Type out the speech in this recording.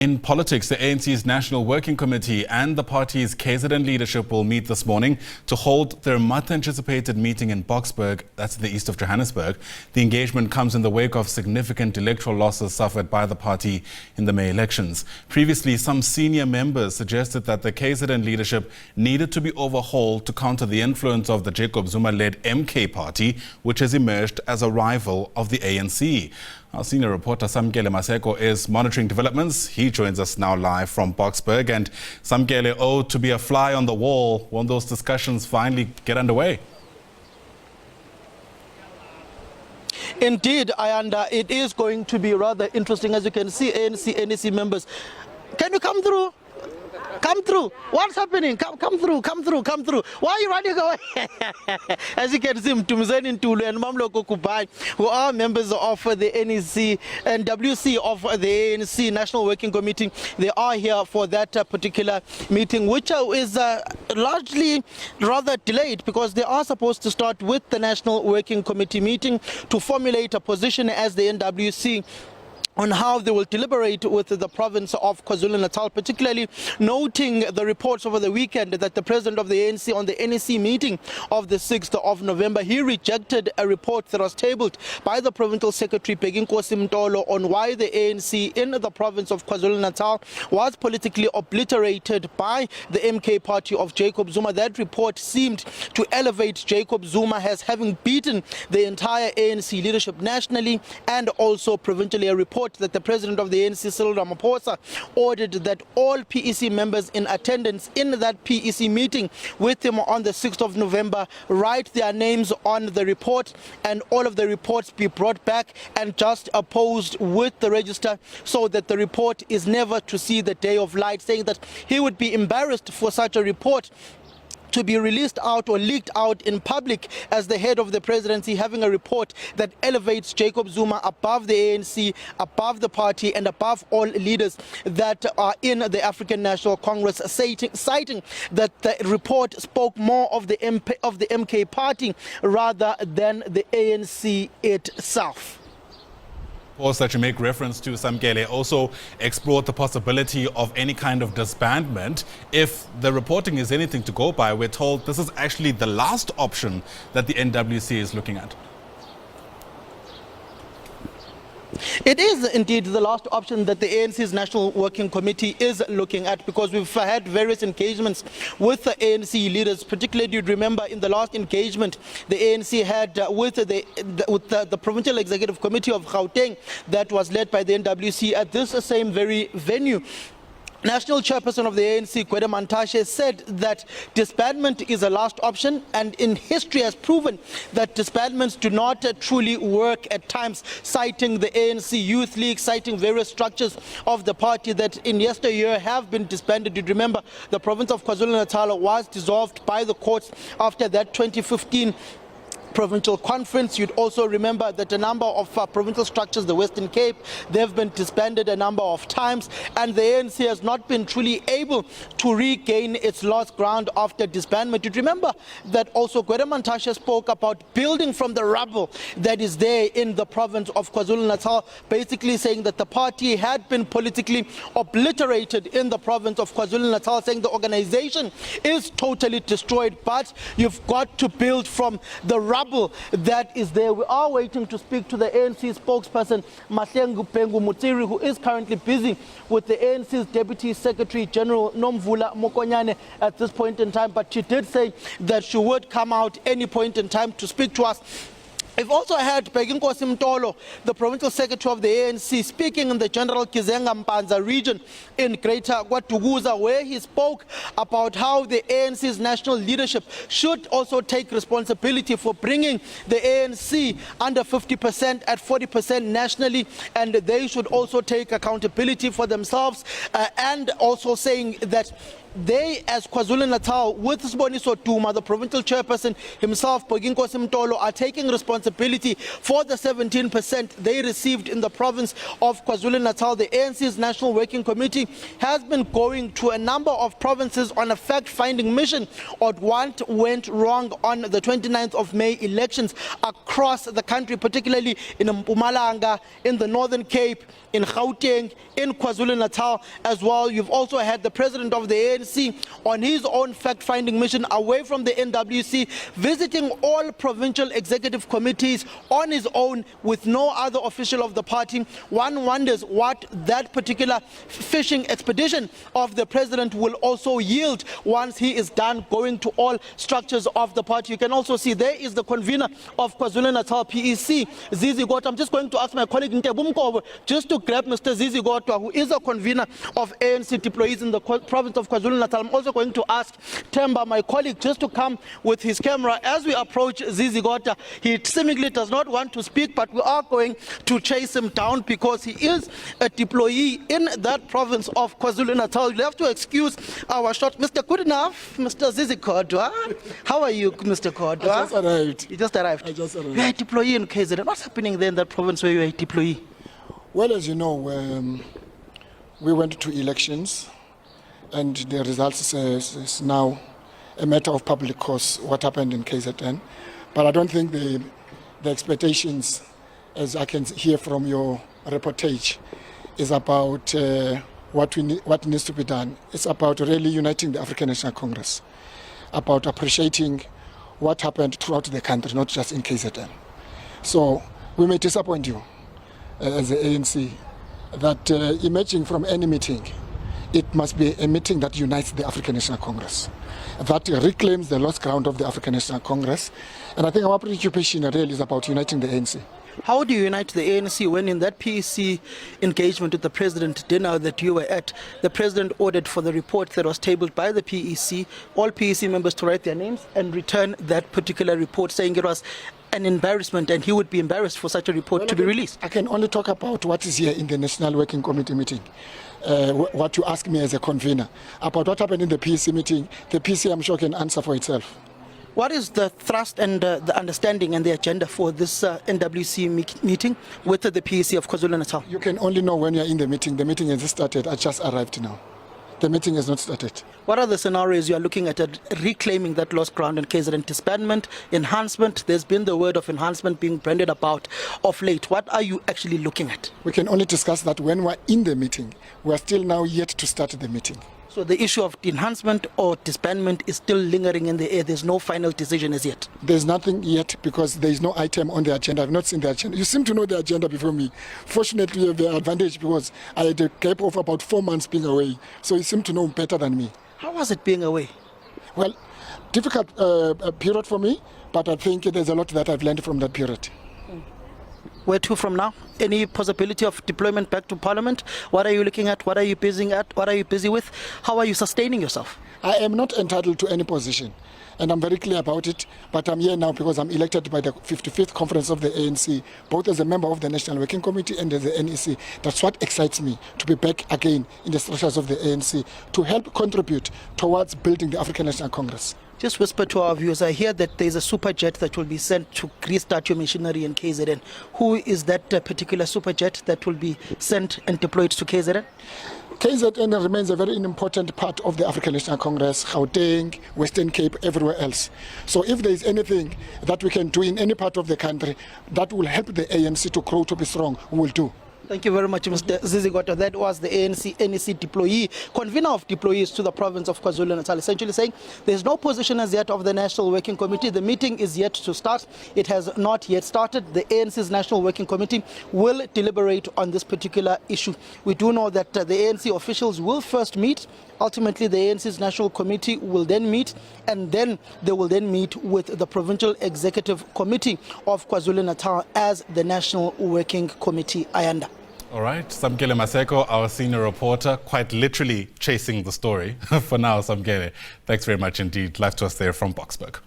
In politics, the ANC's National Working Committee and the party's KZN leadership will meet this morning to hold their much-anticipated meeting in Boksburg, that's the east of Johannesburg. The engagement comes in the wake of significant electoral losses suffered by the party in the May elections. Previously, some senior members suggested that the KZN leadership needed to be overhauled to counter the influence of the Jacob Zuma-led MK party, which has emerged as a rival of the ANC. Our senior reporter Samkele Maseko is monitoring developments. He joins us now live from Boksburg. And Samkele, to be a fly on the wall when those discussions finally get underway. Indeed, Ayanda, it is going to be rather interesting. As you can see, ANC, NWC members. Can you come through? Come through. What's happening? Come through. Why are you running away? As you can see, Mtumzeni Ntulu and Mamloko Kubai, who are members of the NEC and NWC of the ANC National Working Committee, they are here for that particular meeting, which is largely rather delayed because they are supposed to start with the National Working Committee meeting to formulate a position as the NWC on how they will deliberate with the province of KwaZulu-Natal, particularly noting the reports over the weekend that the president of the ANC on the NEC meeting of the 6th of November, he rejected a report that was tabled by the provincial secretary Jacob Zuma-led on why the ANC in the province of KwaZulu-Natal was politically obliterated by the MK party of Jacob Zuma. That report seemed to elevate Jacob Zuma as having beaten the entire ANC leadership nationally and also provincially. A report that the president of the ANC, Cyril Ramaphosa, ordered that all PEC members in attendance in that PEC meeting with him on the 6th of November write their names on the report and all of the reports be brought back and just opposed with the register so that the report is never to see the day of light, saying that he would be embarrassed for such a report to be released out or leaked out in public as the head of the presidency, having a report that elevates Jacob Zuma above the ANC, above the party, and above all leaders that are in the African National Congress, citing that the report spoke more of the MK party rather than the ANC itself. That you make reference to, Samkele, also explored the possibility of any kind of disbandment. If the reporting is anything to go by, we're told this is actually the last option that the NWC is looking at. It is indeed the last option that the ANC's National Working Committee is looking at, because we've had various engagements with the ANC leaders. Particularly, you'd remember in the last engagement the ANC had with the Provincial Executive Committee of Gauteng that was led by the NWC at this same very venue. National Chairperson of the ANC, Mantashe, said that disbandment is a last option, and in history has proven that disbandments do not truly work at times, citing the ANC Youth League, citing various structures of the party that in yesteryear have been disbanded. You remember the province of KwaZulu-Natal was dissolved by the courts after that 2015 provincial conference. You'd also remember that a number of provincial structures, the Western Cape, they've been disbanded a number of times, and the ANC has not been truly able to regain its lost ground after disbandment. You'd remember that also Mantashe spoke about building from the rubble that is there in the province of KwaZulu-Natal, basically saying that the party had been politically obliterated in the province of KwaZulu-Natal, saying the organization is totally destroyed, but you've got to build from the rubble that is there. We are waiting to speak to the ANC spokesperson Mahlengu Pengu Mutiri, who is currently busy with the ANC's Deputy Secretary General Nomvula Mokonyane at this point in time, but she did say that she would come out any point in time to speak to us. We've also had Zuma-led, the provincial secretary of the ANC, speaking in the General Kizenga Mpanza region in Greater KwaDukuza, where he spoke about how the ANC's national leadership should also take responsibility for bringing the ANC under 50% at 40% nationally, and they should also take accountability for themselves, and also saying that they, as KwaZulu-Natal, with Siboniso Duma, the provincial chairperson himself, Zuma-led, are taking responsibility responsibility for the 17% they received in the province of KwaZulu-Natal. The ANC's National Working Committee has been going to a number of provinces on a fact-finding mission on what went wrong on the 29th of May elections across the country, particularly in Mpumalanga, in the Northern Cape, in Gauteng, in KwaZulu-Natal as well. You've also had the president of the ANC on his own fact-finding mission away from the NWC, visiting all provincial executive committees on his own with no other official of the party. One wonders what that particular fishing expedition of the president will also yield once he is done going to all structures of the party. You can also see there is the convener of KwaZulu-Natal PEC, Zizi Kodwa. I'm just going to ask my colleague Ntebumkobo just to grab Mr. Zizi Kodwa, who is a convener of ANC deployees in the province of KwaZulu-Natal. I'm also going to ask Temba, my colleague, just to come with his camera as we approach Zizi Kodwa. He seemingly does not want to speak, but we are going to chase him down because he is a deployee in that province of KwaZulu-Natal. You'll have to excuse our shot. Mr. Good enough, Mr. Zizi Kodwa. How are you, Mr. Kodwa? I just arrived. You just arrived? I just arrived. You're a deployee in KZN. What's happening there in that province where you're a deployee? Well, as you know, we went to elections, and the results is now a matter of public course, what happened in KZN. But I don't think the expectations, as I can hear from your reportage, is about what needs to be done. It's about really uniting the African National Congress, about appreciating what happened throughout the country, not just in KZN. So we may disappoint you as the ANC, that emerging from any meeting, it must be a meeting that unites the African National Congress, that reclaims the lost ground of the African National Congress. And I think our preoccupation really is about uniting the ANC. How do you unite the ANC when in that PEC engagement with the president dinner that you were at, the president ordered for the report that was tabled by the PEC, all PEC members to write their names and return that particular report, saying it was an embarrassment and he would be embarrassed for such a report to be released? I can only talk about what is here in the National Working Committee meeting. What you ask me as a convener. About what happened in the PEC meeting, the PEC I'm sure can answer for itself. What is the thrust and the understanding and the agenda for this NWC meeting with the PEC of KwaZulu-Natal? You can only know when you're in the meeting. The meeting has started. I just arrived now. The meeting has not started. What are the scenarios you are looking at reclaiming that lost ground in KZN? Disbandment, enhancement? There's been the word of enhancement being branded about of late. What are you actually looking at? We can only discuss that when we're in the meeting. We're still now yet to start the meeting. So the issue of enhancement or disbandment is still lingering in the air. There's no final decision as yet. There's nothing yet because there is no item on the agenda. I've not seen the agenda. You seem to know the agenda before me. Fortunately, you have the advantage because I had a gap of about 4 months being away. So you seem to know better than me. How was it being away? Well, difficult period for me, but I think there's a lot that I've learned from that period. Where to from now? Any possibility of deployment back to Parliament? What are you looking at? What are you busy at? What are you busy with? How are you sustaining yourself? I am not entitled to any position, and I'm very clear about it, but I'm here now because I'm elected by the 55th Conference of the ANC, both as a member of the National Working Committee and as the NEC. That's what excites me, to be back again in the structures of the ANC, to help contribute towards building the African National Congress. Just whisper to our viewers, I hear that there's a super jet that will be sent to restart your machinery in KZN. Who is that particular super jet that will be sent and deployed to KZN? KZN remains a very important part of the African National Congress, Gauteng, Western Cape, everywhere else. So if there is anything that we can do in any part of the country that will help the ANC to grow, to be strong, we will do. Thank you very much, Mr. Zizi Kodwa. That was the ANC NEC deployee, convener of deployees to the province of KwaZulu-Natal, essentially saying there's no position as yet of the National Working Committee. The meeting is yet to start. It has not yet started. The ANC's National Working Committee will deliberate on this particular issue. We do know that the ANC officials will first meet. Ultimately, the ANC's National Committee will then meet, and then they will then meet with the Provincial Executive Committee of KwaZulu-Natal as the National Working Committee. Ayanda. All right, Samkele Maseko, our senior reporter, quite literally chasing the story. For now, Samkele, thanks very much indeed. Live to us there from Boksburg.